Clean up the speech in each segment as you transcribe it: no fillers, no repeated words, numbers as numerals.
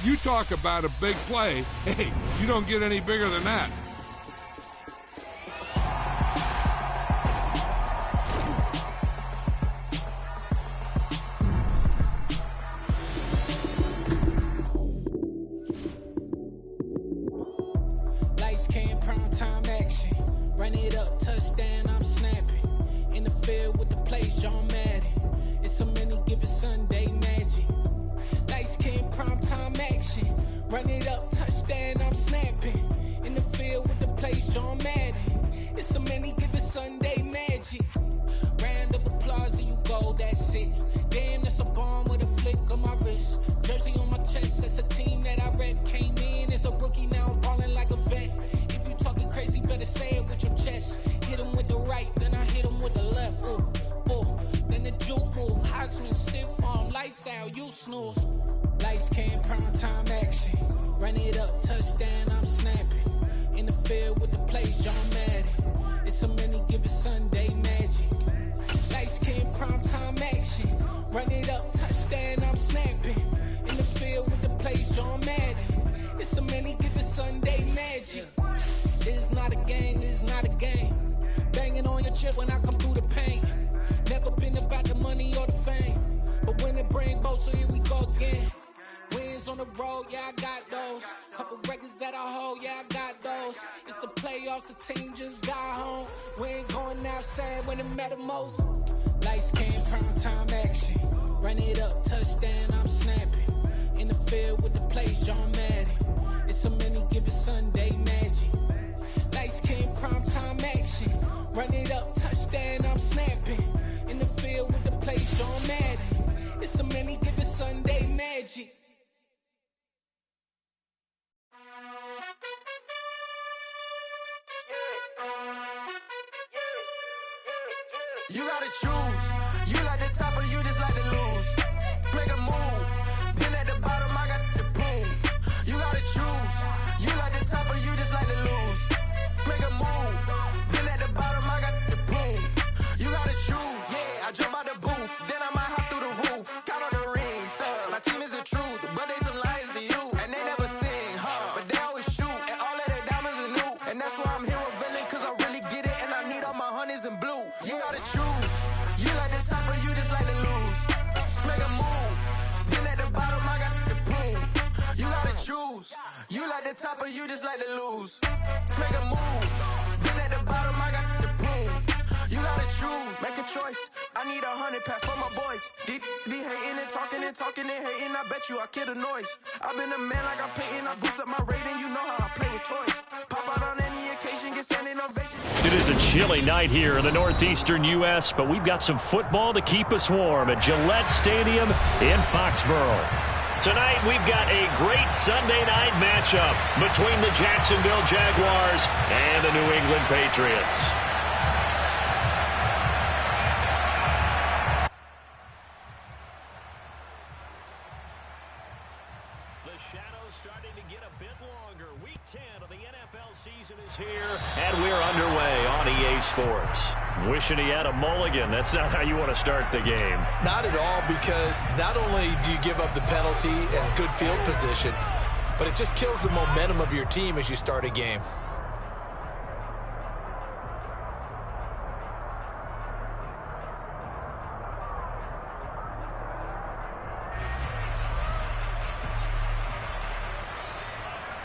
You talk about a big play. Hey, you don't get any bigger than that. Lights, cam, prime time action. Run it up, touchdown, I'm snapping. In the field with the plays, John Madden. It's so many, give it Sunday magic. Lights, cam, prime time action. Run it up, touchdown, I'm snapping. In the field with the plays, John Madden. It's so many, give it Sunday magic. Round of applause and you go, that's it. Damn, that's a bomb with a flick on my wrist. Jersey on my chest, that's a team that I rep. Came in as a rookie, now I'm ballin' like a vet. If you talking crazy, better say it with your chest. Hit him with the right, then I hit him with the left. Ooh, ooh, then the juke move. High swing, stiff arm, lights out, you snooze. Lights, cam, prime time action. Run it up, touchdown, I'm snapping. In the field with the plays, John Madden. It's so many, give it Sunday magic. Lights, cam, prime time action. Run it up, touchdown, I'm snapping. In the field with the plays, John Madden. It's so many, give it Sunday magic. This is not a game, this is not a game. Banging on your chest when I come through the paint. Never been about the money or the fame. But when it bring both, so here we go again. Wins on the road, yeah, I got those. Couple records that I hold, yeah, I got those. It's the playoffs, the team just got home. We ain't going outside when it matter most. Lights, cam, prime time action. Run it up, touchdown, I'm snapping. In the field with the plays, John Madden. It's so many, give it Sunday magic. Lights, cam, prime time action. Run it up, touchdown, I'm snapping. In the field with the plays, John Madden. It's so many, give it Sunday magic. You gotta choose. You like the top or you just like to lose. Make a move. Been at the bottom, I got the proof. You gotta choose. You like the top or you just like to lose. Make a move. Been at the bottom, I got the proof. You gotta choose. Yeah, I jump out the booth. Then I might hop through the roof. Count all the rings. My team is the truth, but they some liars to you. And they never sing, but they always shoot. And all of their diamonds are new. And that's why I'm here with villain, cause I really get it. And I need all my honeys in blue. You gotta choose. You like the top or you just like to lose. Make a move. Been at the bottom, I got the proof. You gotta choose. You like the top or you just like to lose. Make a move. Been at the bottom, I got the proof. You gotta choose. Make a choice. I need 100 pack for my boys. Deep be hating and talking and talking and hating. I bet you I kill the noise. I've been a man like I'm Peyton. I boost up my rating. You know how I play with toys. Pop out on any occasion, get standing ovation. It is a chilly night here in the northeastern U.S., but we've got some football to keep us warm at Gillette Stadium in Foxborough. Tonight, we've got a great Sunday night matchup between the Jacksonville Jaguars and the New England Patriots. The shadow's starting to get a bit longer. Week 10 of the NFL season is here, and we're underway on EA Sports. Wishing he had a mulligan. That's not how you want to start the game. Not at all, because not only do you give up the penalty and good field position, but it just kills the momentum of your team as you start a game.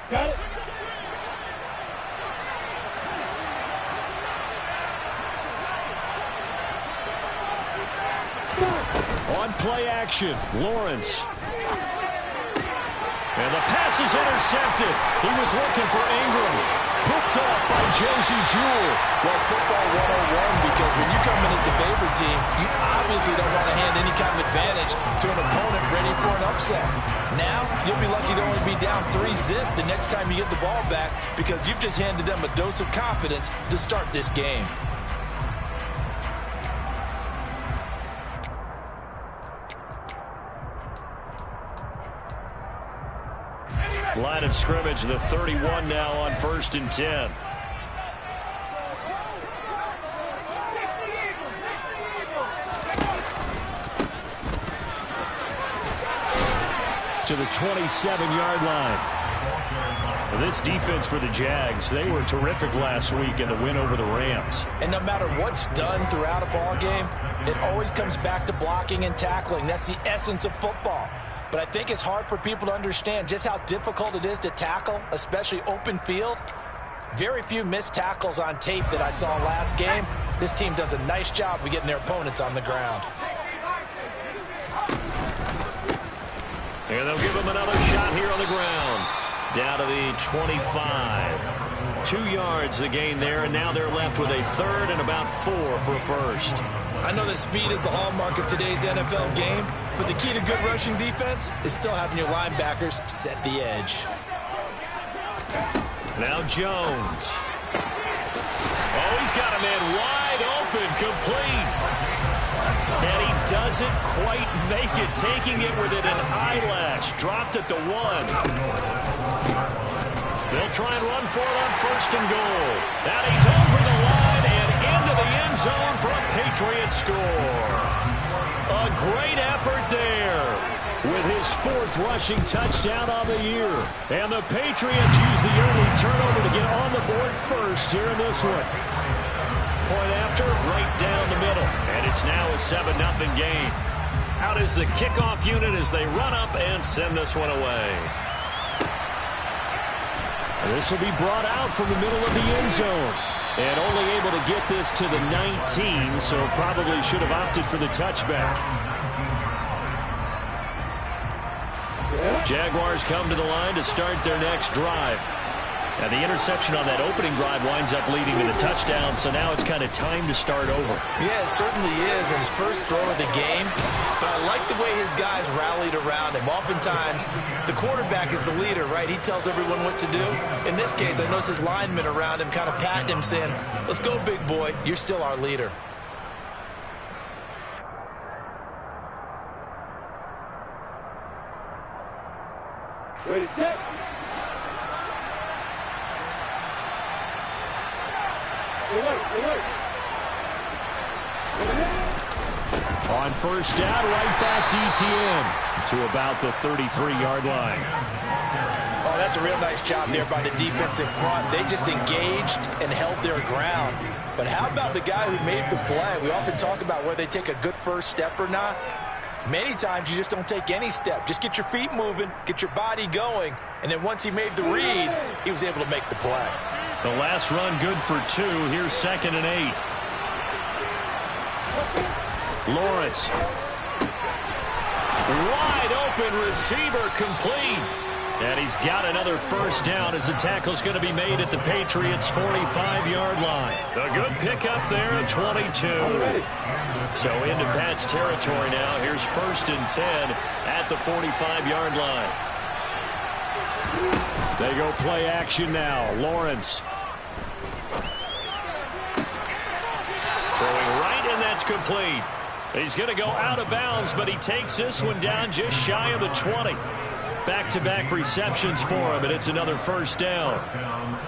Got it. On play action, Lawrence. And the pass is intercepted. He was looking for Ingram. Picked up by Josie Jewell. Well, it's football 101, because when you come in as the favorite team, you obviously don't want to hand any kind of advantage to an opponent ready for an upset. Now, you'll be lucky to only be down 3-zip the next time you get the ball back, because you've just handed them a dose of confidence to start this game. Line of scrimmage, the 31 now on 1st and 10. to the 27-yard line. This defense for the Jags, they were terrific last week in the win over the Rams. And no matter what's done throughout a ball game, it always comes back to blocking and tackling. That's the essence of football. But I think it's hard for people to understand just how difficult it is to tackle, especially open field. Very few missed tackles on tape that I saw last game. This team does a nice job of getting their opponents on the ground. And they'll give him another shot here on the ground. Down to the 25. 2 yards the gain there, and now they're left with a third and about 4 for a first. I know that speed is the hallmark of today's NFL game, but the key to good rushing defense is still having your linebackers set the edge. Now Jones. Oh, he's got a man wide open, complete. And he doesn't quite make it, taking it within an eyelash. Dropped at the 1. They'll try and run for it on first and goal. Now he's over the line and into the end zone for a Patriot score. A great effort there with his 4th rushing touchdown on the year. And the Patriots use the early turnover to get on the board first here in this one. Point after, right down the middle. And it's now a 7-0 game. Out is the kickoff unit as they run up and send this one away. This will be brought out from the middle of the end zone. And only able to get this to the 19, so probably should have opted for the touchback. Jaguars come to the line to start their next drive. And the interception on that opening drive winds up leading to the touchdown, so now it's kind of time to start over. Yeah, it certainly is, and his first throw of the game. But I like the way his guys rallied around him. Oftentimes, the quarterback is the leader, right? He tells everyone what to do. In this case, I notice his linemen around him kind of patting him, saying, let's go, big boy. You're still our leader. Ready, set. On first down, right back to ETN to about the 33-yard line. Oh, that's a real nice job there by the defensive front. They just engaged and held their ground. But how about the guy who made the play? We often talk about whether they take a good first step or not. Many times you just don't take any step. Just get your feet moving, get your body going, and then once he made the read, he was able to make the play. The last run good for 2. Here's 2nd and 8. Lawrence. Wide open receiver, complete. And he's got another first down as the tackle's going to be made at the Patriots' 45-yard line. A good pickup there at 22. So into Pat's territory now. Here's 1st and 10 at the 45-yard line. They go play action now. Lawrence. Throwing right, and that's complete. He's going to go out of bounds, but he takes this one down just shy of the 20. Back-to-back receptions for him, and it's another first down.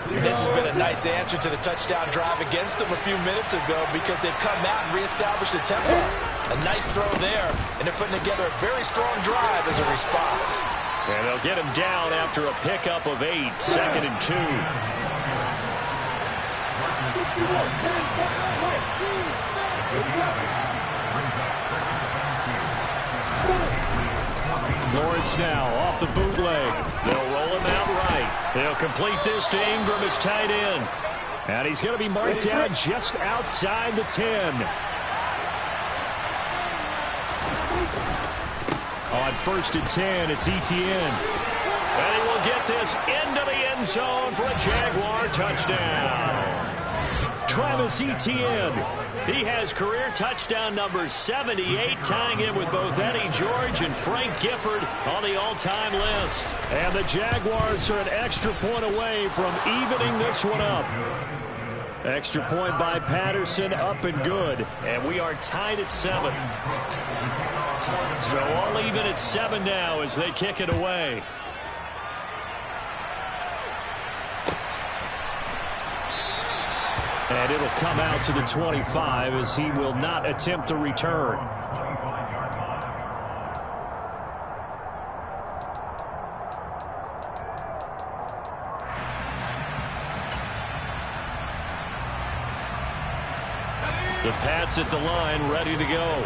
This has been a nice answer to the touchdown drive against them a few minutes ago because they've come out and reestablished the tempo. A nice throw there, and they're putting together a very strong drive as a response. And they'll get him down after a pickup of 8, 2nd and 2. Lawrence now off the bootleg. They'll roll him out right. They'll complete this to Ingram as tight end. And he's going to be marked down just outside the 10. On 1st and 10, it's ETN. And he will get this into the end zone for a Jaguar touchdown. Travis Etienne. He has career touchdown number 78, tying in with both Eddie George and Frank Gifford on the all-time list. And the Jaguars are an extra point away from evening this one up. Extra point by Patterson, up and good. And we are tied at 7. So all even at 7 now as they kick it away. And it'll come out to the 25 as he will not attempt a return. The Pats at the line, ready to go.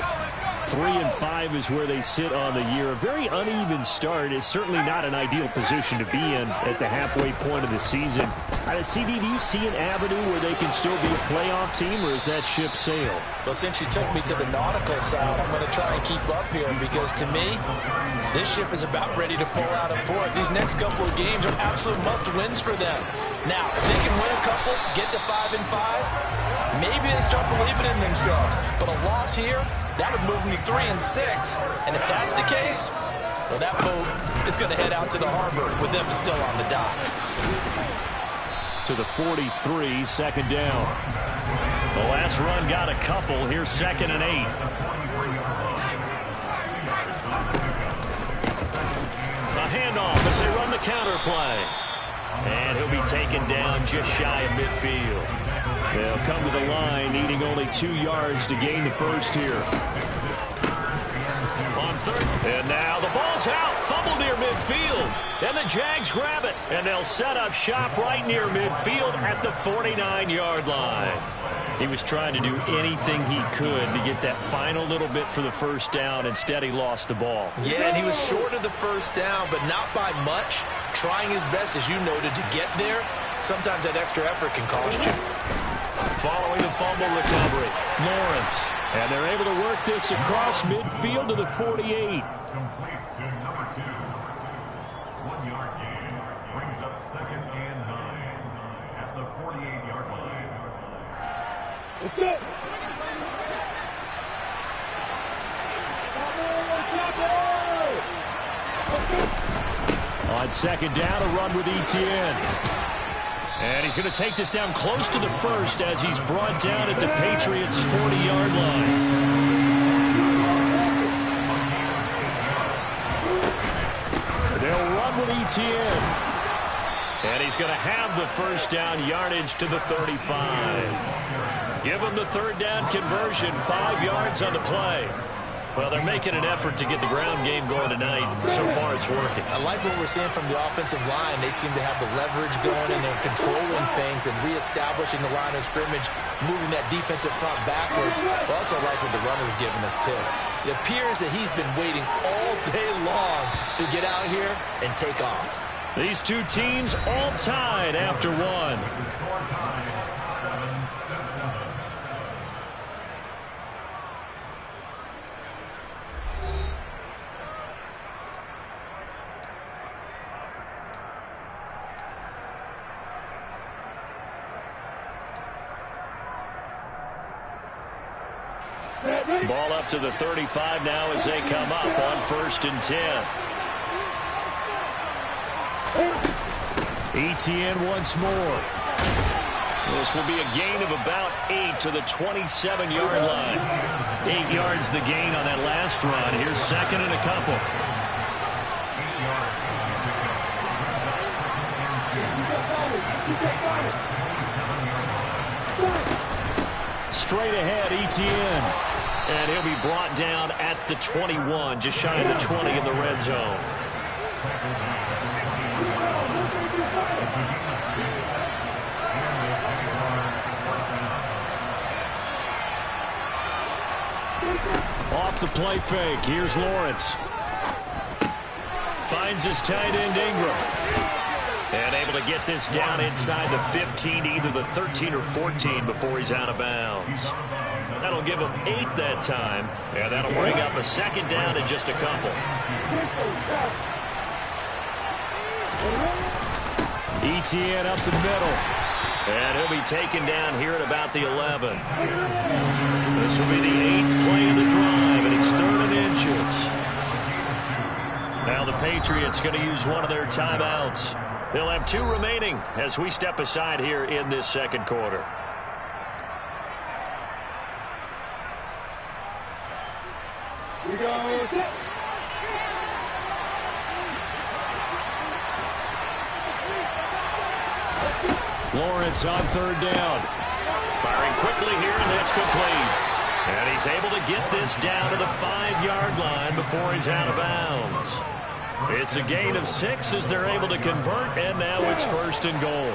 3-5 is where they sit on the year. A very uneven start is certainly not an ideal position to be in at the halfway point of the season. CD, do you see an avenue where they can still be a playoff team, or is that ship sailed? Well, since you took me to the nautical side, I'm going to try and keep up here because, to me, this ship is about ready to pull out of port. These next couple of games are absolute must-wins for them. Now, if they can win a couple, get to 5-5, maybe they start believing in themselves. But a loss here, that would move them to 3-6. And if that's the case, well, that boat is going to head out to the harbor with them still on the dock. To the 43, second down. The last run got a couple. Here's 2nd and 8. A handoff as they run the counter play. And he'll be taken down just shy of midfield. They'll come to the line, needing only 2 yards to gain the first here. On third, and now the ball's out. Fumble near midfield. And the Jags grab it. And they'll set up shop right near midfield at the 49-yard line. He was trying to do anything he could to get that final little bit for the first down. Instead, he lost the ball. Yeah, and he was short of the first down, but not by much. Trying his best, as you noted, to get there. Sometimes that extra effort can cost you. Following the fumble recovery, Lawrence. And they're able to work this across midfield to the 48. Complete to number 2. 1-yard gain brings up 2nd and 9 at the 48-yard line. Let's go. On 2nd down, a run with Etienne. And he's going to take this down close to the first as he's brought down at the Patriots' 40-yard line. They'll run with Etienne. And he's going to have the first down, yardage to the 35. Give him the 3rd down conversion, 5 yards on the play. Well, they're making an effort to get the ground game going tonight. So far, it's working. I like what we're seeing from the offensive line. They seem to have the leverage going, and they're controlling things and reestablishing the line of scrimmage, moving that defensive front backwards. I also like what the runner's giving us, too. It appears that he's been waiting all day long to get out here and take off. These two teams all tied after one. Score time 7-7. Ball up to the 35 now as they come up on 1st and 10. Etienne once more. This will be a gain of about 8 to the 27-yard line. 8 yards the gain on that last run. Here's 2nd and a couple. Straight ahead, Etienne. And he'll be brought down at the 21, just shy of the 20 in the red zone. Off the play fake, here's Lawrence. Finds his tight end Ingram. And able to get this down inside the 15, either the 13 or 14 before he's out of bounds. That'll give him 8 that time, and that'll bring up a 2nd down in just a couple. Etienne up the middle. And he'll be taken down here at about the 11. This will be the 8th play of the drive, and it's 3rd and inches. Now the Patriots going to use one of their timeouts. They'll have 2 remaining as we step aside here in this 2nd quarter. We go. Lawrence on 3rd down. Firing quickly here, and that's complete. And he's able to get this down to the 5-yard line before he's out of bounds. It's a gain of 6 as they're able to convert, and now it's 1st and goal.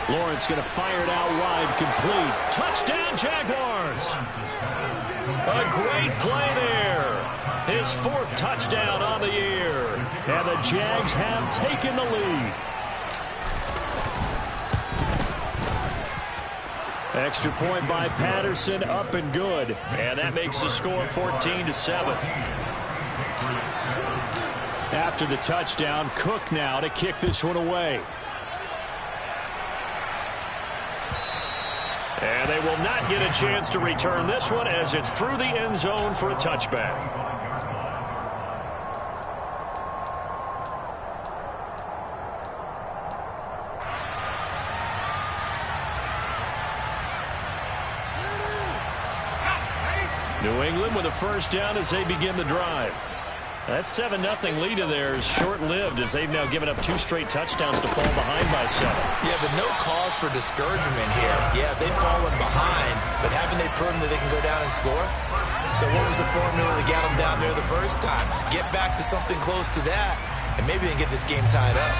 Lawrence going to fire it out wide, complete. Touchdown, Jaguars! A great play there. His 4th touchdown on the year. And the Jags have taken the lead. Extra point by Patterson, up and good. And that makes the score 14-7. After the touchdown, Cook now to kick this one away. And they will not get a chance to return this one as it's through the end zone for a touchback. New England with a first down as they begin the drive. That 7-0 lead of theirs short-lived as they've now given up 2 straight touchdowns to fall behind by 7. Yeah, but no cause for discouragement here. Yeah, they've fallen behind, but haven't they proven that they can go down and score? So what was the formula that got them down there the first time? Get back to something close to that, and maybe they can get this game tied up.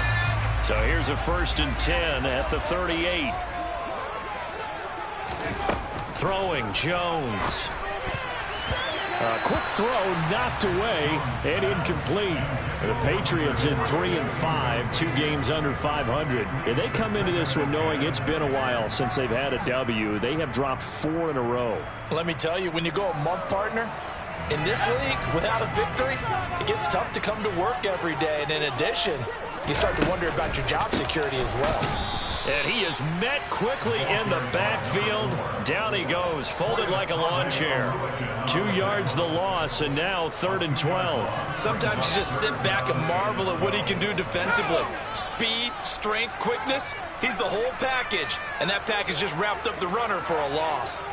So here's a 1st and 10 at the 38. Throwing Jones. A quick throw knocked away and incomplete. The Patriots in 3-5, 2 games under 500. And they come into this one knowing it's been a while since they've had a W. They have dropped 4 in a row. Let me tell you, when you go a month, partner, in this league, without a victory, it gets tough to come to work every day. And in addition, you start to wonder about your job security as well. And he is met quickly in the backfield. Down he goes, folded like a lawn chair. 2 yards the loss, and now 3rd and 12. Sometimes you just sit back and marvel at what he can do defensively. Speed, strength, quickness, he's the whole package. And that package just wrapped up the runner for a loss.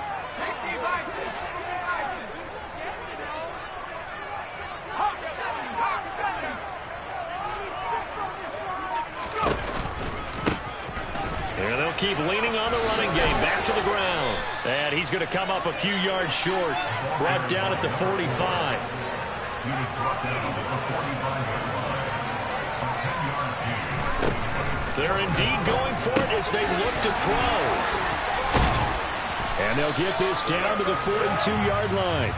And they'll keep leaning on the running game. Back to the ground. And he's going to come up a few yards short. Brought down at the 45. They're indeed going for it as they look to throw. And they'll get this down to the 42-yard line.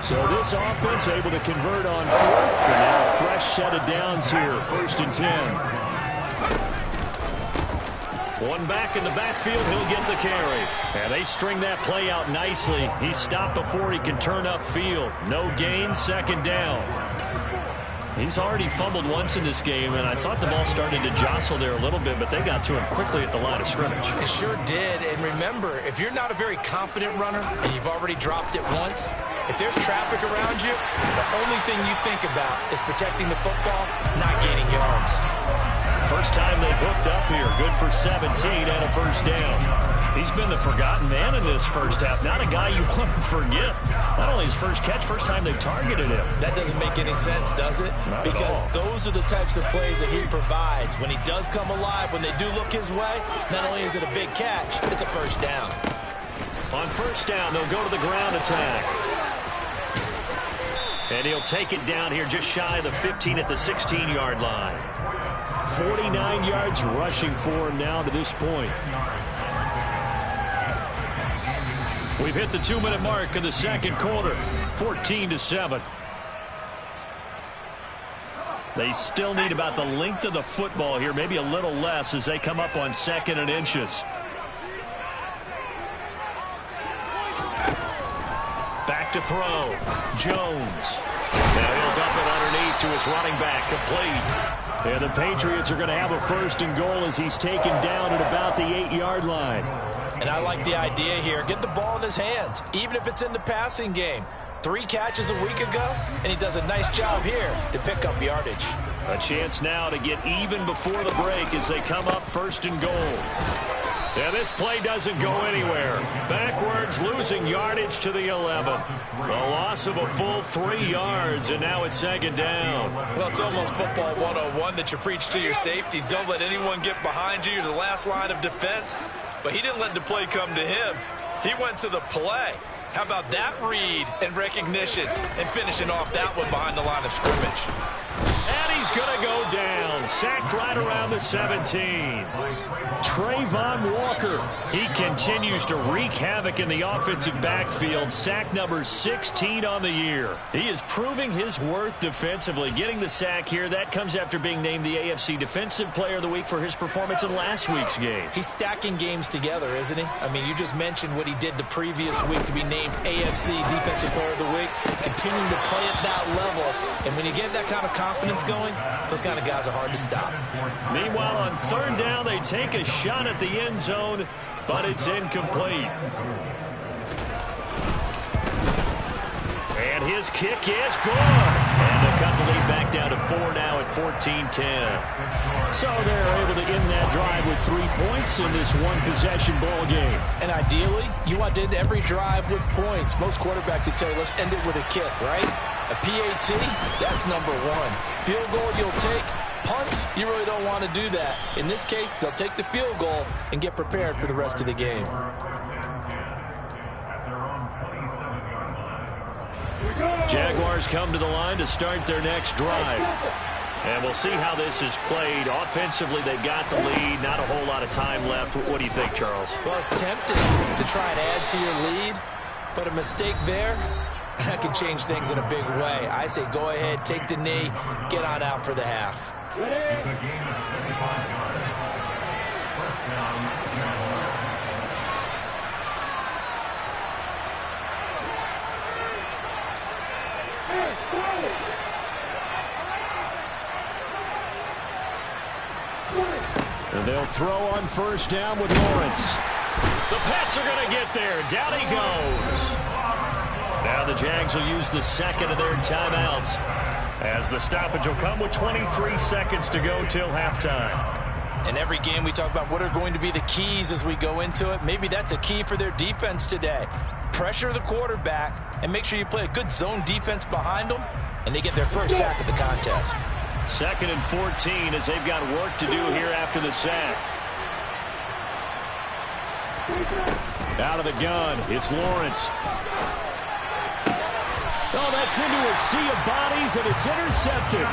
So this offense able to convert on 4th. And now a fresh set of downs here. 1st and 10. One back in the backfield, he'll get the carry. And they string that play out nicely. He's stopped before he can turn upfield. No gain, 2nd down. He's already fumbled once in this game, and I thought the ball started to jostle there a little bit, but they got to him quickly at the line of scrimmage. It sure did. And remember, if you're not a very confident runner and you've already dropped it once, if there's traffic around you, the only thing you think about is protecting the football, not gaining yards. First time they've hooked up here. Good for 17 and a 1st down. He's been the forgotten man in this first half. Not a guy you want to forget. Not only his first catch, first time they've targeted him. That doesn't make any sense, does it? Not because at all. Those are the types of plays that he provides. When he does come alive, when they do look his way, not only is it a big catch, it's a 1st down. On 1st down, they'll go to the ground attack. And he'll take it down here just shy of the 15 at the 16-yard line. 49 yards rushing for him now to this point. We've hit the 2-minute mark of the 2nd quarter. 14-7. They still need about the length of the football here, maybe a little less as they come up on 2nd and inches. Back to throw. Jones. Now he'll dump it underneath to his running back, complete. And the Patriots are going to have a 1st and goal as he's taken down at about the 8-yard line. And I like the idea here. Get the ball in his hands, even if it's in the passing game. 3 catches a week ago, and he does a nice job here to pick up yardage. A chance now to get even before the break as they come up 1st and goal. Yeah, this play doesn't go anywhere. Backwards, losing yardage to the 11. A loss of a full 3 yards, and now it's 2nd down. Well, it's almost football 101 that you preach to your safeties. Don't let anyone get behind you. You're the last line of defense. But he didn't let the play come to him. He went to the play. How about that read and recognition and finishing off that one behind the line of scrimmage? And he he's going to go down. Sacked right around the 17. Trayvon Walker. He continues to wreak havoc in the offensive backfield. Sack number 16 on the year. He is proving his worth defensively. Getting the sack here, that comes after being named the AFC Defensive Player of the Week for his performance in last week's game. He's stacking games together, isn't he? I mean, you just mentioned what he did the previous week to be named AFC Defensive Player of the Week. Continuing to play at that level. And when you get that kind of confidence going, those kind of guys are hard to stop. Meanwhile, on third down, they take a shot at the end zone, but it's incomplete. And his kick is good. And they'll cut the lead back down to 4 now at 14-10. So they're able to end that drive with 3 points in this one-possession ball game. And ideally, you want to end every drive with points. Most quarterbacks would tell you, let's end it with a kick, right? A PAT, that's number 1. Field goal you'll take. Punts, you really don't want to do that. In this case, they'll take the field goal and get prepared for the rest of the game. Jaguars come to the line to start their next drive. And we'll see how this is played. Offensively, they've got the lead. Not a whole lot of time left. What do you think, Charles? Well, it's tempting to try and add to your lead, but a mistake there, that can change things in a big way. I say go ahead, take the knee, get on out for the half. It's a game of 35 yards. First down, Jaguars. And they'll throw on first down with Lawrence. The Pats are going to get there. Down he goes. Now the Jags will use the second of their timeouts, as the stoppage will come with 23 seconds to go till halftime. In every game we talk about what are going to be the keys as we go into it. Maybe that's a key for their defense today. Pressure the quarterback and make sure you play a good zone defense behind them, and they get their first sack of the contest. 2nd and 14 as they've got work to do here after the sack. Out of the gun, it's Lawrence. Oh, that's into a sea of bodies, and it's intercepted.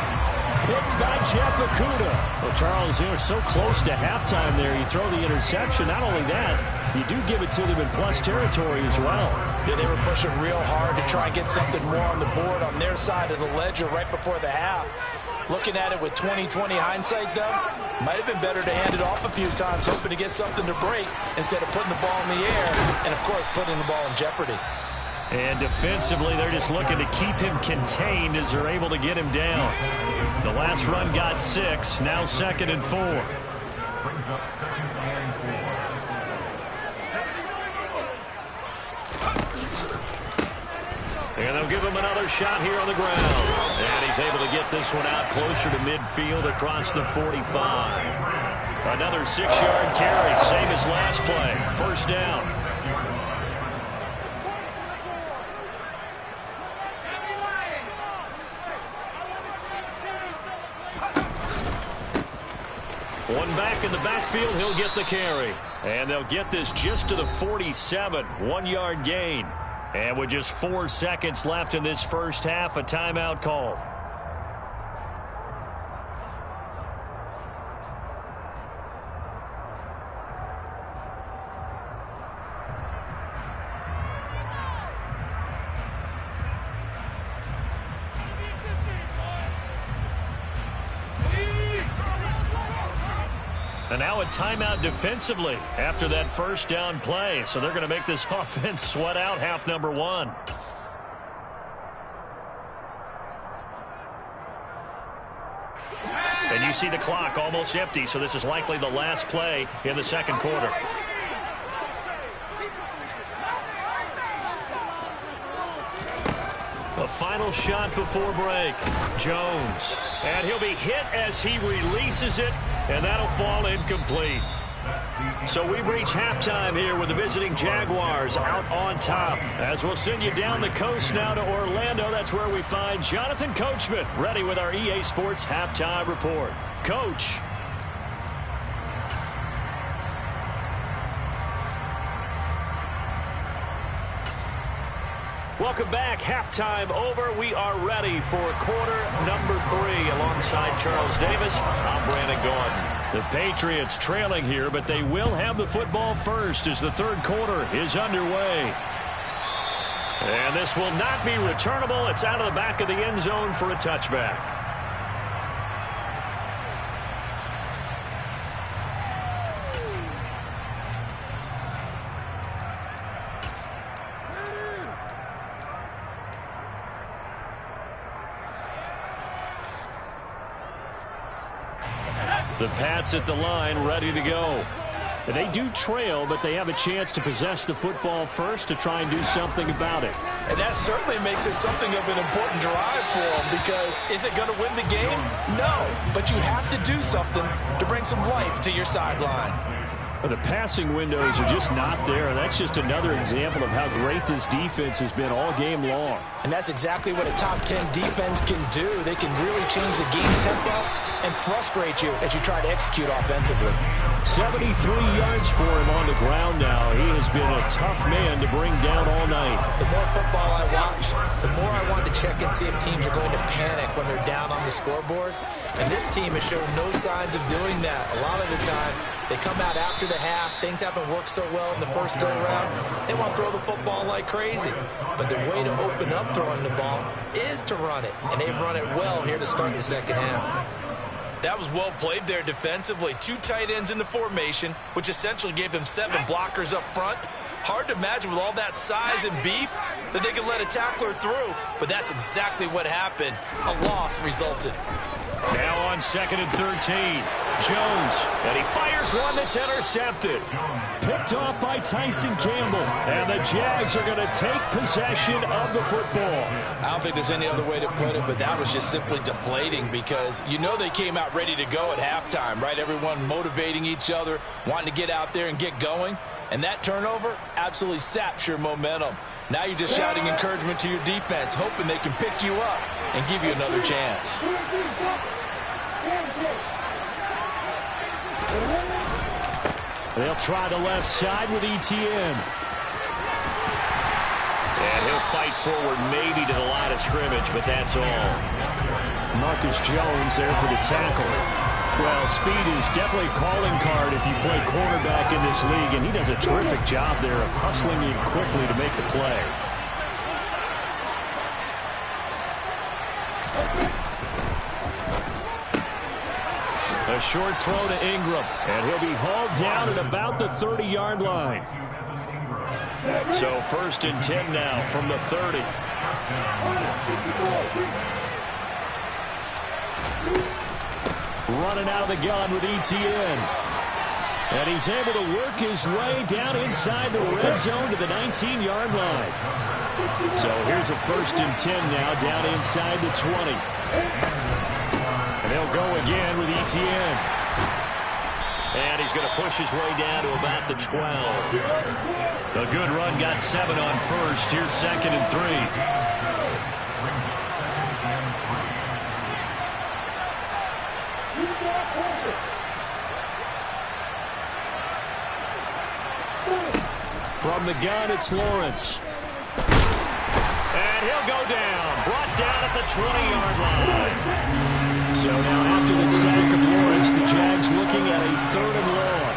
Picked by Jeff Okudah. Well, Charles, you're so close to halftime there. You throw the interception. Not only that, you do give it to them in plus territory as well. Yeah, they were pushing real hard to try and get something more on the board on their side of the ledger right before the half. Looking at it with 20/20 hindsight, though, might have been better to hand it off a few times, hoping to get something to break instead of putting the ball in the air and, of course, putting the ball in jeopardy. And defensively, they're just looking to keep him contained as they're able to get him down. The last run got 6, now 2nd and 4. Brings up 2nd and 4. And they'll give him another shot here on the ground. And he's able to get this one out closer to midfield across the 45. Another 6-yard carry, same as last play. First down. One back in the backfield, he'll get the carry. And they'll get this just to the 47, 1-yard gain. And with just 4 seconds left in this first half, a timeout call. And now a timeout defensively after that first down play. So they're going to make this offense sweat out half number 1. And you see the clock almost empty, so this is likely the last play in the second quarter. A final shot before break. Jones. And he'll be hit as he releases it, and that'll fall incomplete. So we've reached halftime here with the visiting Jaguars out on top. As we'll send you down the coast now to Orlando, that's where we find Jonathan Coachman ready with our EA Sports Halftime Report. Coach. Welcome back. Halftime over. We are ready for quarter number 3. Alongside Charles Davis, I'm Brandon Gordon. The Patriots trailing here, but they will have the football first as the third quarter is underway. And this will not be returnable. It's out of the back of the end zone for a touchback. The Pats at the line, ready to go. They do trail, but they have a chance to possess the football first to try and do something about it. And that certainly makes it something of an important drive for them, because is it going to win the game? No, but you have to do something to bring some life to your sideline. The passing windows are just not there, and that's just another example of how great this defense has been all game long. And that's exactly what a top 10 defense can do. They can really change the game tempo and frustrate you as you try to execute offensively. 73 yards for him on the ground now. He has been a tough man to bring down all night. The more football I watch, the more I want to check and see if teams are going to panic when they're down on the scoreboard. And this team has shown no signs of doing that. A lot of the time, they come out after the half. Things haven't worked so well in the first go-around. They want to throw the football like crazy. But the way to open up throwing the ball is to run it. And they've run it well here to start the second half. That was well played there defensively. 2 tight ends in the formation, which essentially gave them 7 blockers up front. Hard to imagine with all that size and beef that they could let a tackler through, but that's exactly what happened. A loss resulted. Now on 2nd and 13. Jones, and he fires one that's intercepted. Picked off by Tyson Campbell, and the Jags are going to take possession of the football. I don't think there's any other way to put it, but that was just simply deflating, because you know they came out ready to go at halftime, right? Everyone motivating each other, wanting to get out there and get going. And that turnover absolutely saps your momentum. Now you're just shouting encouragement to your defense, hoping they can pick you up and give you another chance. They'll try the left side with ETN. And he'll fight forward maybe to the line of scrimmage, but that's all. Marcus Jones there for the tackle. Well, speed is definitely a calling card if you play cornerback in this league, and he does a terrific job there of hustling in quickly to make the play. A short throw to Ingram, and he'll be hauled down at about the 30-yard line. So 1st and 10 now from the 30. Running out of the gun with ETN. And he's able to work his way down inside the red zone to the 19-yard line. So here's a 1st and 10 now down inside the 20. And they'll go again with ETN. And he's going to push his way down to about the 12. A good run got 7 on 1st. Here's 2nd and 3. From the gun, it's Lawrence. And he'll go down. Brought down at the 20-yard line. So now after the sack of Lawrence, the Jags looking at a 3rd and long.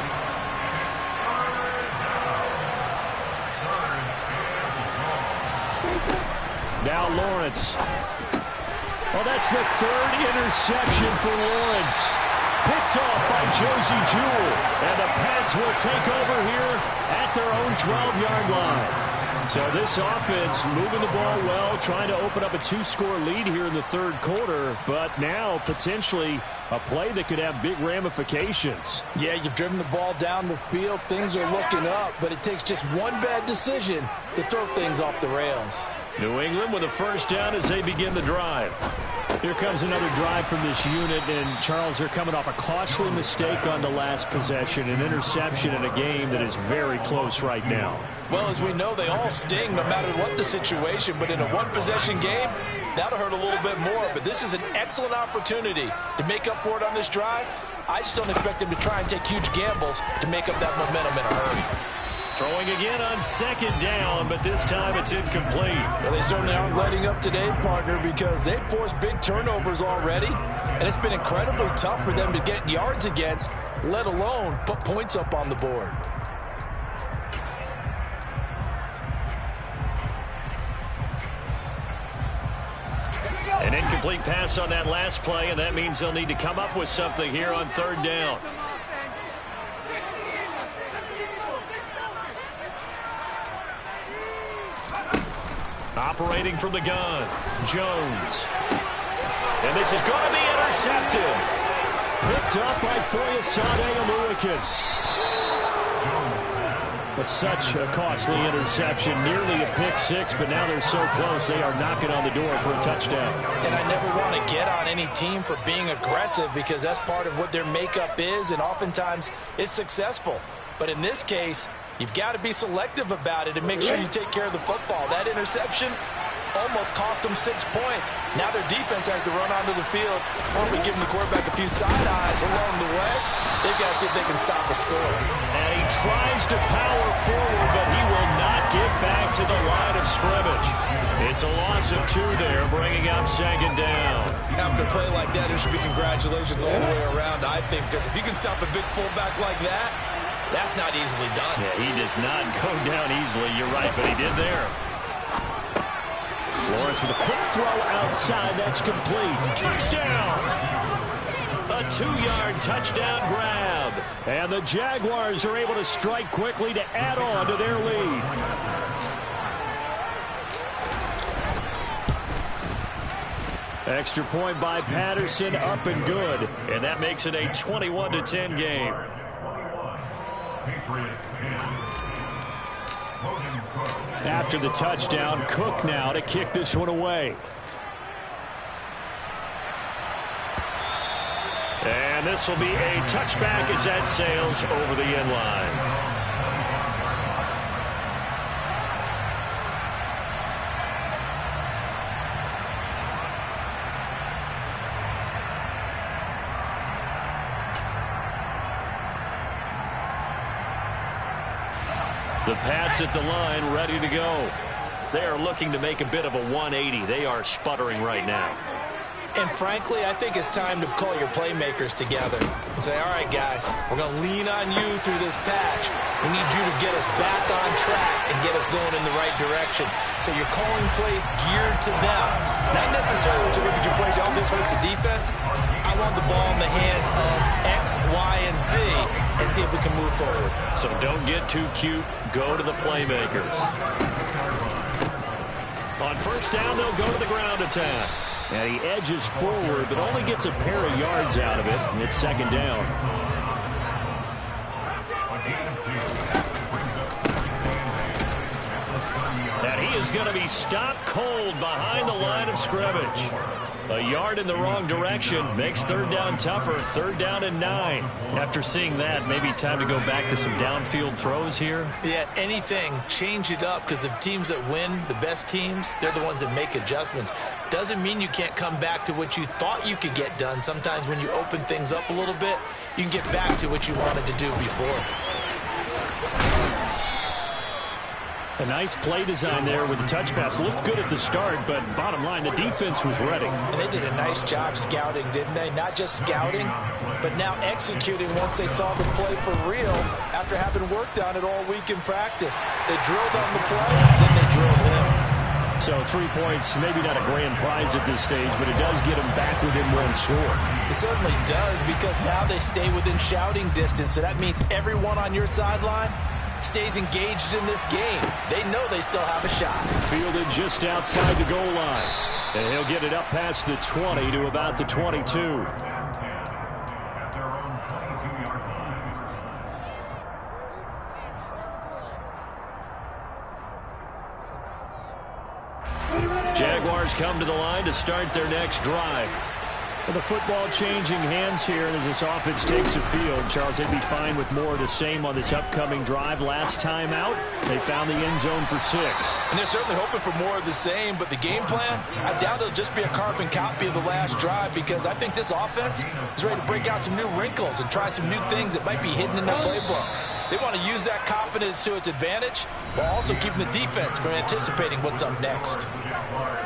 Now Lawrence. Well, that's the 3rd interception for Lawrence. Picked off by Josie Jewell. And the Pats will take over here at their own 12-yard line. So this offense moving the ball well, trying to open up a 2-score lead here in the 3rd quarter. But now potentially a play that could have big ramifications. Yeah, you've driven the ball down the field. Things are looking up, but it takes just one bad decision to throw things off the rails. New England with a 1st down as they begin the drive. Here comes another drive from this unit, and Charles, they're coming off a costly mistake on the last possession, an interception in a game that is very close right now. Well, as we know, they all sting no matter what the situation, but in a one-possession game, that'll hurt a little bit more. But this is an excellent opportunity to make up for it on this drive. I just don't expect them to try and take huge gambles to make up that momentum in a hurry. Throw Going again on second down, but this time it's incomplete. Well, they certainly aren't letting up today, partner, because they've forced big turnovers already, and it's been incredibly tough for them to get yards against, let alone put points up on the board. An incomplete pass on that last play, and that means they'll need to come up with something here on third down. Operating from the gun, Jones. And this is going to be intercepted. Picked up by Foyesade Aluakin. But such a costly interception, nearly a pick six, but now they're so close they are knocking on the door for a touchdown. And I never want to get on any team for being aggressive because that's part of what their makeup is, and oftentimes it's successful. But in this case, you've got to be selective about it and make sure you take care of the football. That interception almost cost them 6 points. Now their defense has to run onto the field, probably giving the quarterback a few side eyes along the way. They've got to see if they can stop a score. And he tries to power forward, but he will not get back to the line of scrimmage. It's a loss of 2 there, bringing up second down. After a play like that, there should be congratulations all the way around, I think, because if you can stop a big fullback like that, that's not easily done. Yeah, he does not go down easily. You're right, but he did there. Lawrence with a quick throw outside. That's complete. Touchdown! A 2-yard touchdown grab. And the Jaguars are able to strike quickly to add on to their lead. Extra point by Patterson, up and good. And that makes it a 21-10 game. After the touchdown, Cook now to kick this one away. And this will be a touchback as that sails over the end line. The Pats at the line, ready to go. They are looking to make a bit of a 180. They are sputtering right now. And frankly, I think it's time to call your playmakers together and say, all right, guys, we're going to lean on you through this patch. We need you to get us back on track and get us going in the right direction. So you're calling plays geared to them. Not necessarily to look at your plays, oh, this hurts the defense. I want the ball in the hands of X, Y, and Z and see if we can move forward. So don't get too cute. Go to the playmakers. On first down, they'll go to the ground attack. And he edges forward, but only gets a pair of yards out of it. And it's second down. And he is going to be stopped cold behind the line of scrimmage. A yard in the wrong direction makes third down tougher. Third down and 9. After seeing that, maybe time to go back to some downfield throws here. Yeah, anything. Change it up because the teams that win, the best teams, they're the ones that make adjustments. Doesn't mean you can't come back to what you thought you could get done. Sometimes when you open things up a little bit, you can get back to what you wanted to do before. A nice play design there with the touch pass. Looked good at the start, but bottom line, the defense was ready. And they did a nice job scouting, didn't they? Not just scouting, but now executing once they saw the play for real after having worked on it all week in practice. They drilled on the play, then they drilled him. So 3 points, maybe not a grand prize at this stage, but it does get them back within one score. It certainly does because now they stay within shouting distance, so that means everyone on your sideline stays engaged in this game. They know they still have a shot. Fielded just outside the goal line. And he'll get it up past the 20 to about the 22. Jaguars come to the line to start their next drive. Well, the football changing hands here as this offense takes the field. Charles, they'd be fine with more of the same on this upcoming drive. Last time out, they found the end zone for 6. And they're certainly hoping for more of the same, but the game plan, I doubt it'll just be a carbon copy of the last drive because I think this offense is ready to break out some new wrinkles and try some new things that might be hidden in their playbook. They want to use that confidence to its advantage while also keeping the defense from anticipating what's up next.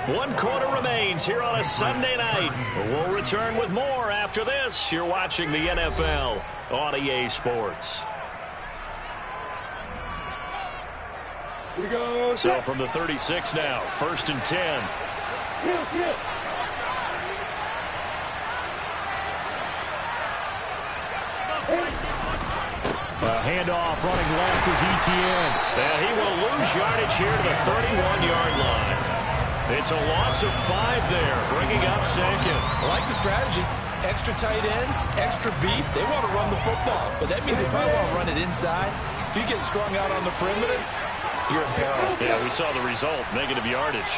1 quarter remains here on a Sunday night. We'll return with more after this. You're watching the NFL on EA Sports. Here we go. So from the 36 now, 1st and 10. Handoff running left is Etienne. And he will lose yardage here to the 31-yard line. It's a loss of 5 there, bringing up 2nd. I like the strategy. Extra tight ends, extra beef. They want to run the football, but that means they probably want to run it inside. If you get strung out on the perimeter, you're in peril. Yeah, we saw the result, negative yardage.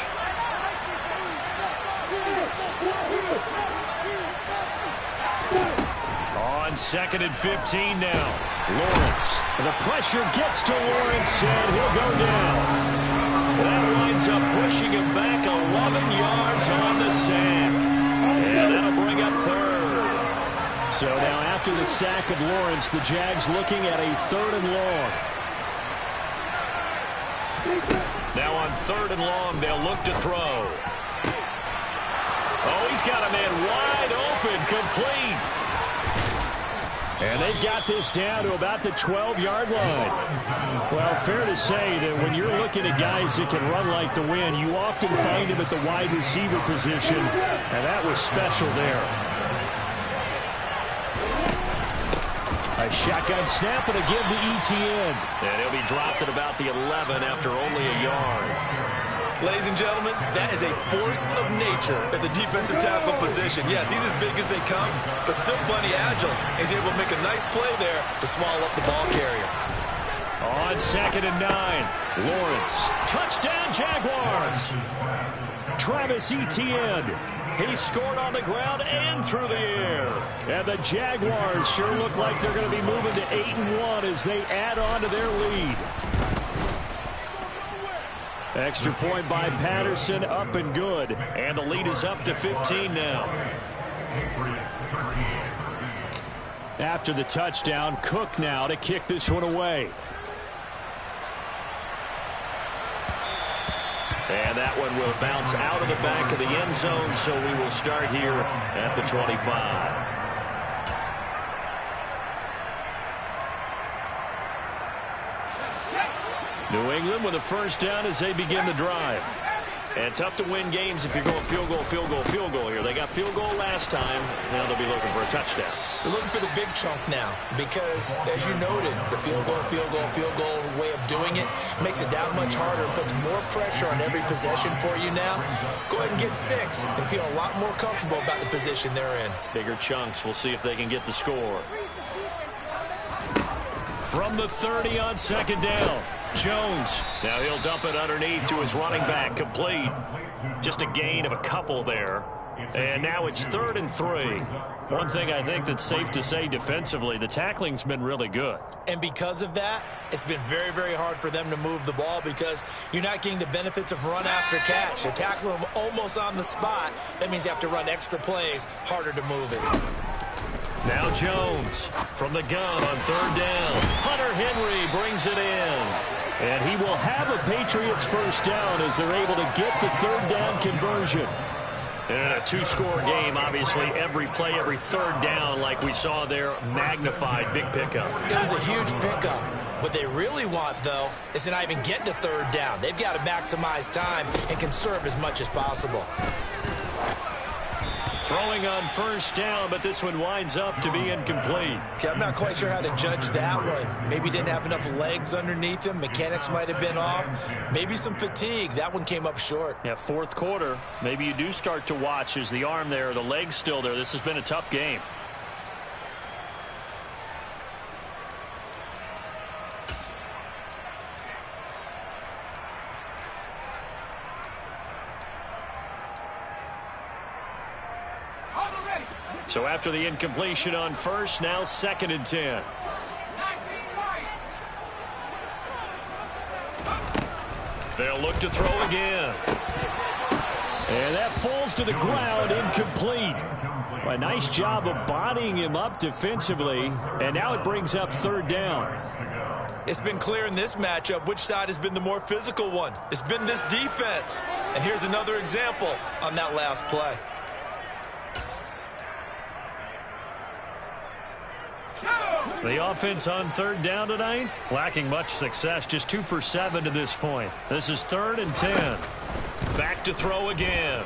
On 2nd and 15 now. Lawrence. The pressure gets to Lawrence, and he'll go down. That winds up pushing him back 11 yards on the sack. And that'll bring up 3rd. So now after the sack of Lawrence, the Jags looking at a 3rd and long. Now on 3rd and long, they'll look to throw. Oh, he's got a man wide open, complete. And they've got this down to about the 12-yard line. Well, fair to say that when you're looking at guys that can run like the wind, you often find them at the wide receiver position, and that was special there. A shotgun snap and a give to Etienne. And he'll be dropped at about the 11 after only a yard. Ladies and gentlemen, that is a force of nature at the defensive tackle position. Yes, he's as big as they come, but still plenty agile. He's able to make a nice play there to swallow up the ball carrier. On 2nd and 9, Lawrence. Touchdown, Jaguars. Travis Etienne. He scored on the ground and through the air. And the Jaguars sure look like they're going to be moving to 8-1 as they add on to their lead. Extra point by Patterson, up and good. And the lead is up to 15 now. After the touchdown, Cook now to kick this one away. And that one will bounce out of the back of the end zone, so we will start here at the 25. New England with a 1st down as they begin the drive. And tough to win games if you're going field goal, field goal, field goal here. They got field goal last time. Now they'll be looking for a touchdown. They're looking for the big chunk now because, as you noted, the field goal way of doing it makes it that much harder and puts more pressure on every possession for you now. Go ahead and get 6 and feel a lot more comfortable about the position they're in. Bigger chunks. We'll see if they can get the score. From the 30 on 2nd down. Jones. Now he'll dump it underneath to his running back. Complete. Just a gain of a couple there. And now it's 3rd and 3. One thing I think that's safe to say defensively, the tackling's been really good. And because of that, it's been very, very hard for them to move the ball because you're not getting the benefits of run after catch. You tackle them almost on the spot. That means you have to run extra plays, harder to move it. Now Jones from the gun on 3rd down. Hunter Henry brings it in. And he will have a Patriots 1st down as they're able to get the 3rd down conversion. And a 2-score game, obviously, every play, every 3rd down, like we saw there, magnified, big pickup. It was a huge pickup. What they really want, though, is to not even get to 3rd down. They've got to maximize time and conserve as much as possible. Throwing on 1st down, but this one winds up to be incomplete. Okay, I'm not quite sure how to judge that one. Maybe didn't have enough legs underneath him. Mechanics might have been off. Maybe some fatigue. That one came up short. Yeah, 4th quarter. Maybe you do start to watch. Is the arm there, the leg's still there? This has been a tough game. So after the incompletion on 1st, now 2nd and 10. They'll look to throw again. And that falls to the ground, incomplete. A nice job of bodying him up defensively. And now it brings up 3rd down. It's been clear in this matchup which side has been the more physical one. It's been this defense. And here's another example on that last play. The offense on third down tonight, lacking much success, just 2 for 7 to this point. This is 3rd and 10. Back to throw again.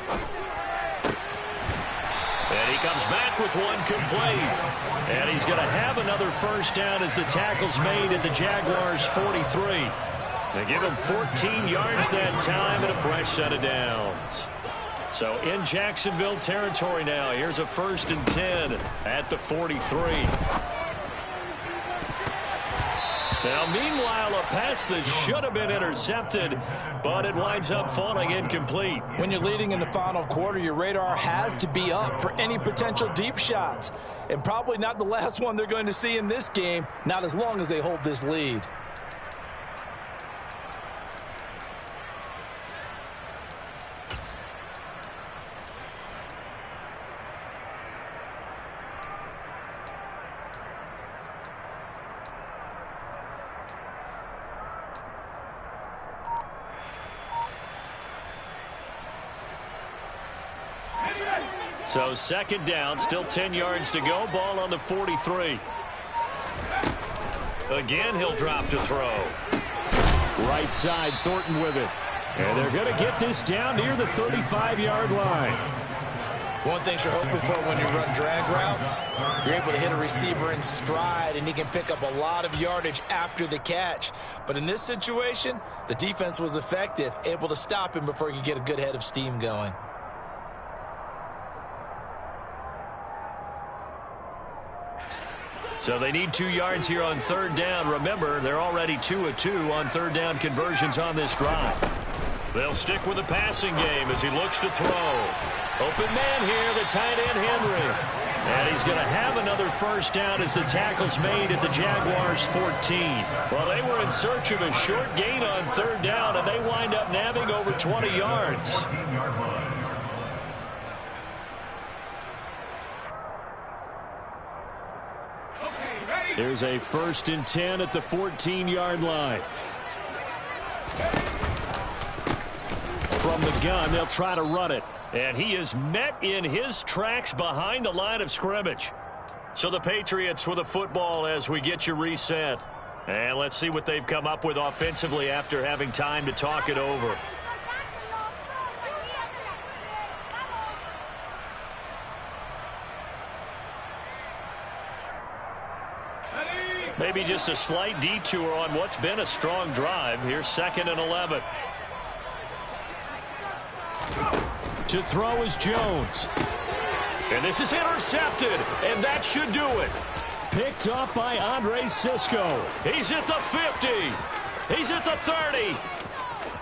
And he comes back with one complete. And he's going to have another first down as the tackle's made at the Jaguars' 43. They give him 14 yards that time and a fresh set of downs. So in Jacksonville territory now, here's a 1st and 10 at the 43. Now, meanwhile, a pass that should have been intercepted, but it winds up falling incomplete. When you're leading in the final quarter, your radar has to be up for any potential deep shots. And probably not the last one they're going to see in this game, not as long as they hold this lead. So 2nd down, still 10 yards to go. Ball on the 43. Again, he'll drop to throw. Right side, Thornton with it. And they're going to get this down near the 35-yard line. One thing you're hoping for when you run drag routes, you're able to hit a receiver in stride, and he can pick up a lot of yardage after the catch. But in this situation, the defense was effective, able to stop him before he could get a good head of steam going. So they need 2 yards here on 3rd down. Remember, they're already 2 of 2 on 3rd down conversions on this drive. They'll stick with the passing game as he looks to throw. Open man here, the tight end Henry. And he's going to have another first down as the tackle's made at the Jaguars' 14. Well, they were in search of a short gain on 3rd down, and they wind up nabbing over 20 yards. Here's a 1st and 10 at the 14-yard line. From the gun, they'll try to run it. And he is met in his tracks behind the line of scrimmage. So the Patriots with the football as we get you reset. And let's see what they've come up with offensively after having time to talk it over. Maybe just a slight detour on what's been a strong drive. Here's 2nd and 11. To throw is Jones. And this is intercepted, and that should do it. Picked up by Andre Sisco. He's at the 50. He's at the 30.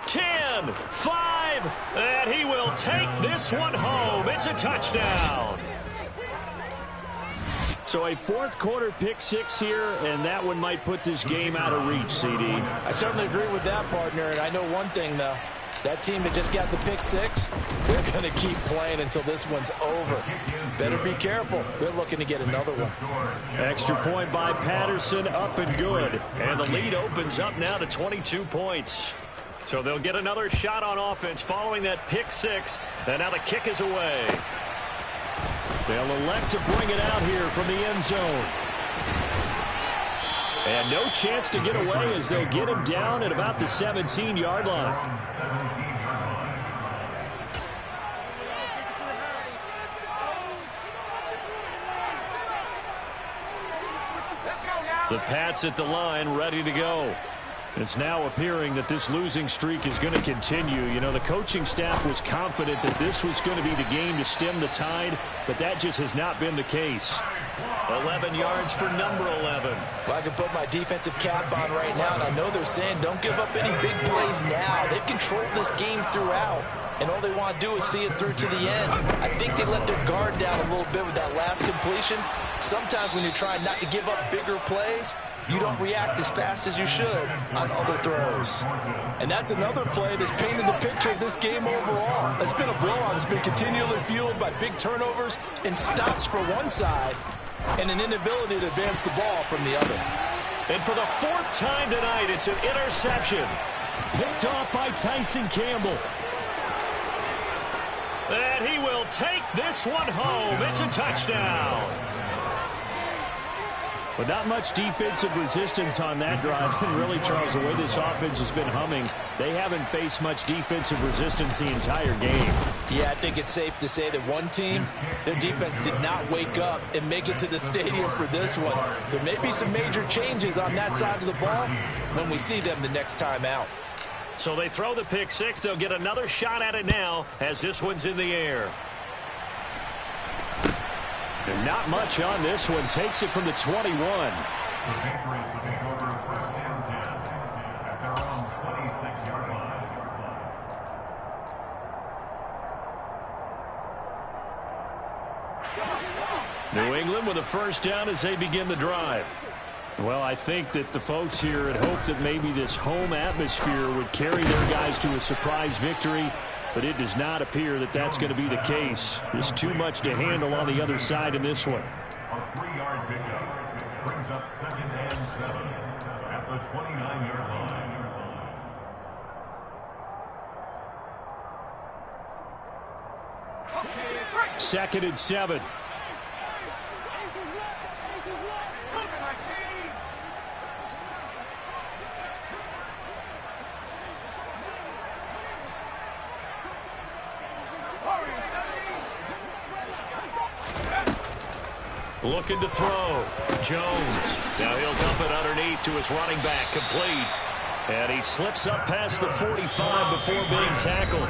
10, 5, and he will take this one home. It's a touchdown. So a 4th quarter pick 6 here, and that one might put this game out of reach, CD. I certainly agree with that, partner, and I know one thing, though. That team that just got the pick 6, they're going to keep playing until this one's over. Better be careful. They're looking to get another one. Extra point by Patterson, up and good. And the lead opens up now to 22 points. So they'll get another shot on offense following that pick 6, and now the kick is away. They'll elect to bring it out here from the end zone. And no chance to get away as they'll get him down at about the 17-yard line. The Pats at the line, ready to go. It's now appearing that this losing streak is going to continue. You know, the coaching staff was confident that this was going to be the game to stem the tide, but that just has not been the case. 11 yards for number 11. Well, I can put my defensive cap on right now, and I know they're saying don't give up any big plays now. They've controlled this game throughout, and all they want to do is see it through to the end. I think they let their guard down a little bit with that last completion. Sometimes when you're trying not to give up bigger plays, you don't react as fast as you should on other throws. And that's another play that's painted the picture of this game overall. It's been a blowout. It's been continually fueled by big turnovers and stops for one side and an inability to advance the ball from the other. And for the fourth time tonight, it's an interception. Picked off by Tyson Campbell. And he will take this one home. It's a touchdown. But not much defensive resistance on that drive. And really, Charles, the way this offense has been humming, they haven't faced much defensive resistance the entire game. Yeah, I think it's safe to say that one team, their defense did not wake up and make it to the stadium for this one. There may be some major changes on that side of the ball when we see them the next time out. So they throw the pick six. They'll get another shot at it now as this one's in the air. And not much on this one. Takes it from the 21. The Patriots take over first and 10 at their own 26-yard line. New England with a first down as they begin the drive. Well, I think that the folks here had hoped that maybe this home atmosphere would carry their guys to a surprise victory, but it does not appear that that's going to be the case. There's too much to handle on the other side in this one. A 3-yard pickup brings up 2nd and 7 at the 29-yard line. 2nd and 7. Looking to throw. Jones. Now he'll dump it underneath to his running back. Complete. And he slips up past the 45 before being tackled.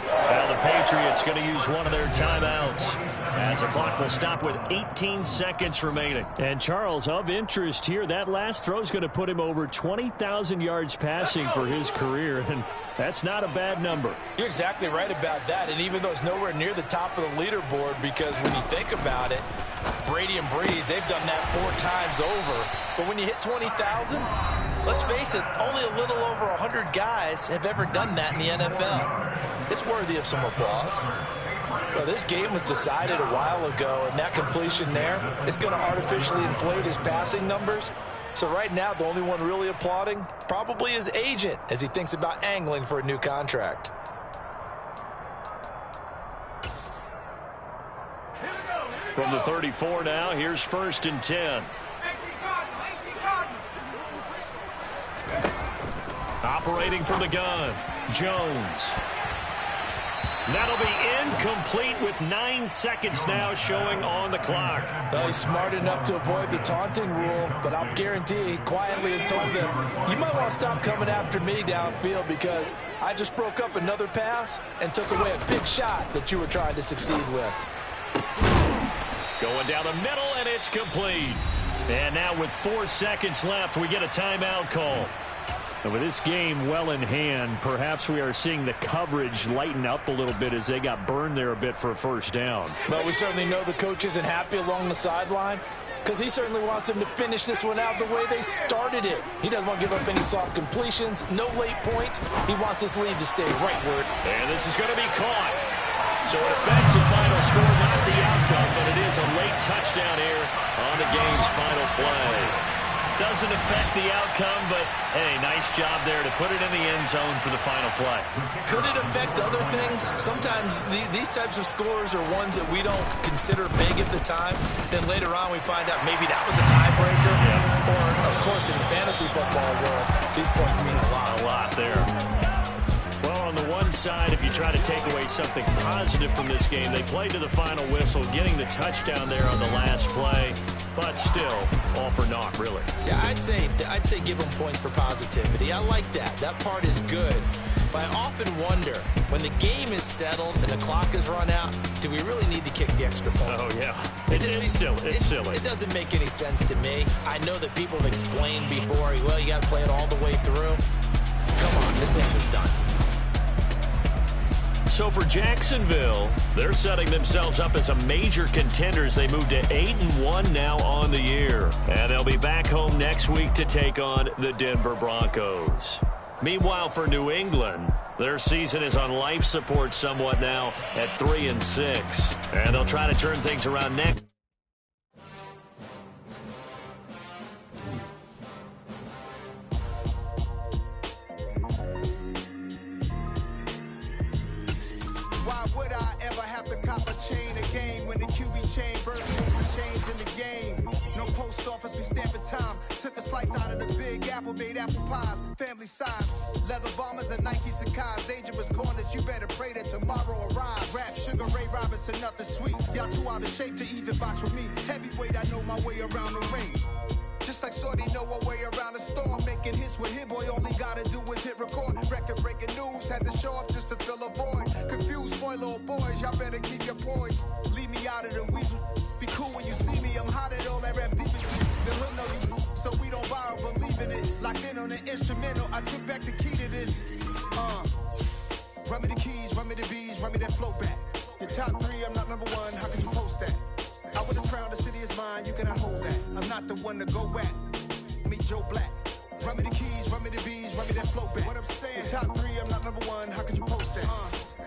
Now the Patriots going to use one of their timeouts as the clock will stop with 18 seconds remaining. And Charles, of interest here, that last throw is going to put him over 20,000 yards passing for his career, and that's not a bad number. You're exactly right about that, and even though it's nowhere near the top of the leaderboard, because when you think about it, Brady and Breeze, they've done that 4 times over. But when you hit 20,000, let's face it, only a little over 100 guys have ever done that in the NFL. It's worthy of some applause. Well, this game was decided a while ago, and that completion there is going to artificially inflate his passing numbers. So right now, the only one really applauding probably his agent as he thinks about angling for a new contract. From the 34 now, here's 1st and 10. Operating from the gun, Jones. That'll be incomplete with 9 seconds now showing on the clock. Well, he's smart enough to avoid the taunting rule, but I'll guarantee he quietly has told them, you might want to stop coming after me downfield because I just broke up another pass and took away a big shot that you were trying to succeed with. Going down the middle, and it's complete. And now with 4 seconds left, we get a timeout call. And with this game well in hand, perhaps we are seeing the coverage lighten up a little bit as they got burned there a bit for a first down. Well, we certainly know the coach isn't happy along the sideline because he certainly wants them to finish this one out the way they started it. He doesn't want to give up any soft completions, no late points. He wants his lead to stay rightward. And this is going to be caught. So it affects the final score, not the outcome, but it is a late touchdown here on the game's final play. Doesn't affect the outcome, but, hey, nice job there to put it in the end zone for the final play. Could it affect other things? Sometimes these types of scores are ones that we don't consider big at the time. Then later on we find out maybe that was a tiebreaker. Yeah. Or, of course, in the fantasy football world, these points mean a lot. A lot there. Well, on the one side, if you try to take away something positive from this game, they played to the final whistle, getting the touchdown there on the last play, but still, all for naught, really. Yeah, I'd say give them points for positivity. I like that. That part is good. But I often wonder, when the game is settled and the clock is run out, do we really need to kick the extra point? Oh, yeah. It's silly. It doesn't make any sense to me. I know that people have explained before, well, you got to play it all the way through. Come on, this thing was done. So for Jacksonville, they're setting themselves up as a major contender as they move to 8-1 now on the year. And they'll be back home next week to take on the Denver Broncos. Meanwhile, for New England, their season is on life support somewhat now at 3-6. And they'll try to turn things around next. chain, birth change in the game. No post office, we stamping time. Took a slice out of the big apple, made apple pies. Family size, leather bombers and Nike Sacai's. Dangerous corners, you better pray that tomorrow arrives. Rap, Sugar Ray Robinson, nothing sweet. Y'all too out of shape to even box with me. Heavyweight, I know my way around the ring. Just like Shorty know her way around the storm. Making hits with Hit Boy, all he gotta do is hit record. Record breaking news, had to show up just to fill a void. Confused, spoiled little boys, y'all better keep your poise. Leave me out of the weasel. Be cool when you see me, I'm hot at all that rap deep. The hood know you, so we don't borrow, believe in it. Locked in on the instrumental, I took back the key to this. Run me the keys, run me the bees, run me that flow back. Your top 3, I'm not number 1, how could you post that? I would've crowned the city is mine, you cannot hold that. I'm not the one to go at. Meet Joe Black. Run me the keys, run me the bees, run me that flow back. What I'm saying, your top 3, I'm not number 1, how could you post that?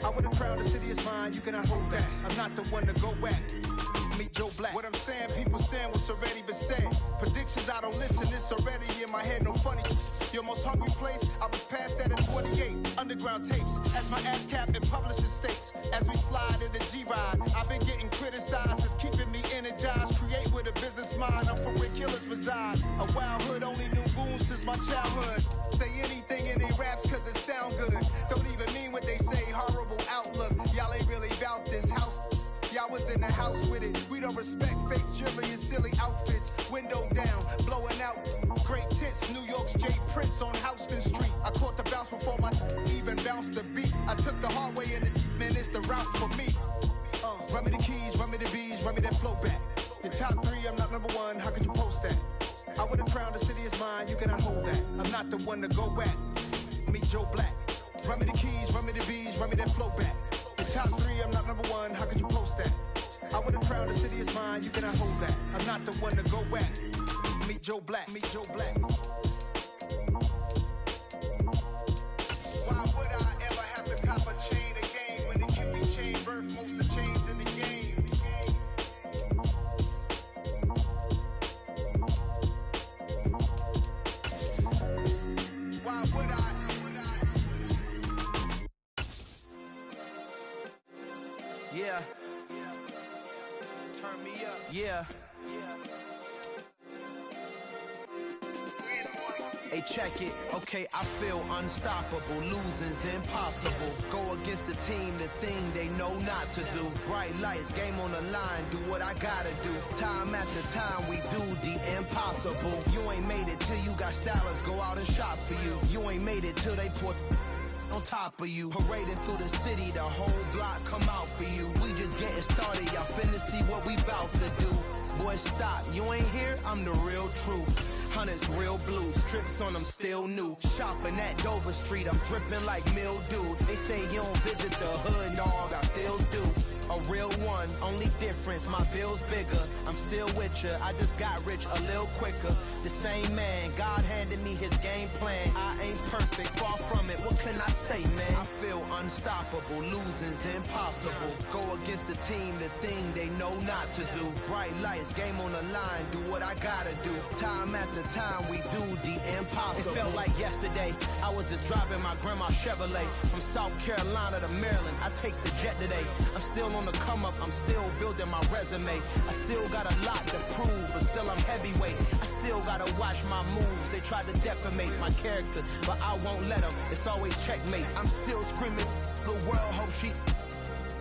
I would've crowned the city is mine, you cannot hold that. I'm not the one to go at. Meet Joe Black. What I'm saying, people saying what's already been said. Predictions, I don't listen, it's already in my head, no funny. Your most hungry place, I was past that at 28. Underground tapes, as my ass cap in publishing states. As we slide in the G-Ride, I've been getting criticized, it's keeping me energized. Create with a business mind, I'm from where killers reside. A wild hood, only knew goons since my childhood. Say anything in they raps cause it sound good. Don't even mean what they say, horrible outlook. Y'all ain't really about this house. Y'all was in the house with it. We don't respect fake jewelry and silly outfits. Window down, blowing out great tits. New York's J. Prince on Houston Street. I caught the bounce before my even bounced the beat. I took the hard way in it, man, it's the route for me. Run me the keys, run me the bees, run me that flow back. Your top 3, I'm not number 1, how could you post that? I would've crowned the city is mine, you cannot hold that. I'm not the one to go at. Meet Joe Black. Run me the keys, run me the bees, run me that flow back. Top 3, I'm not number 1, how could you post that? I would've crowned the city is mine, you cannot hold that. I'm not the one to go at. Meet Joe Black, meet Joe Black. Why would I ever have to cop a chain again when the QB chain birthed most of the chains in the game? Why would I? Yeah. Turn me up. Yeah. Hey, check it. Okay, I feel unstoppable. Losing's impossible. Go against the team, the thing they know not to do. Bright lights, game on the line. Do what I gotta do. Time after time, we do the impossible. You ain't made it till you got stylers go out and shop for you. You ain't made it till they put on top of you. Parading through the city, the whole block come out for you. We just getting started, y'all finna see what we bout to do. Boy, stop, you ain't here, I'm the real truth. Hunters, real blue, strips on them still new. Shopping at Dover Street, I'm dripping like mildew. They say you don't visit the hood, dog, I still do. A real one, only difference, my bill's bigger. I'm still with ya, I just got rich a little quicker. The same man, God handed me his game plan. I ain't perfect, far from it, what can I say, man? I feel unstoppable, losing's impossible. Go against the team, the thing they know not to do. Bright lights, game on the line, do what I gotta do. Time after time, we do the impossible. It felt like yesterday, I was just driving my grandma's Chevrolet. From South Carolina to Maryland, I take the jet today. I'm still on the come up, I'm still building my resume. I still got a lot to prove, but still I'm heavyweight. I still gotta watch my moves. They try to defamate my character, but I won't let them. It's always checkmate. I'm still screaming, the world hope she.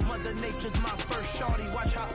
Mother Nature's my first shorty, watch how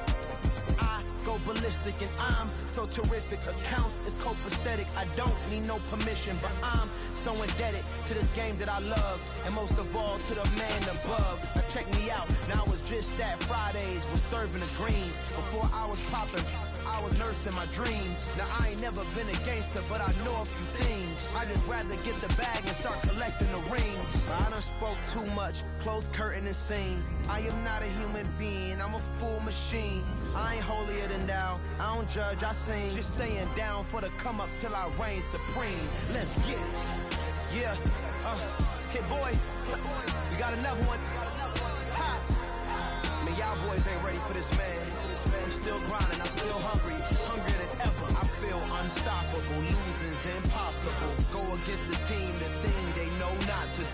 I go ballistic and I'm so terrific. Accounts is copacetic, I don't need no permission, but I'm so indebted to this game that I love, and most of all to the man above. Now check me out, now it's just that Fridays was serving the greens. Before I was popping, I was nursing my dreams. Now I ain't never been a gangster, but I know a few things. I just rather get the bag and start collecting the rings. I done spoke too much, close curtain and scene. I am not a human being, I'm a full machine. I ain't holier than thou, I don't judge, I sing. Just staying down for the come up till I reign supreme. Let's get it. Yeah, Hit Boy, we got another one. Ha. Man, y'all boys ain't ready for this, man. I'm still grinding, I'm still hungry, hungrier than ever. I feel unstoppable, losing's impossible. Go against the team, the thing they know not to do.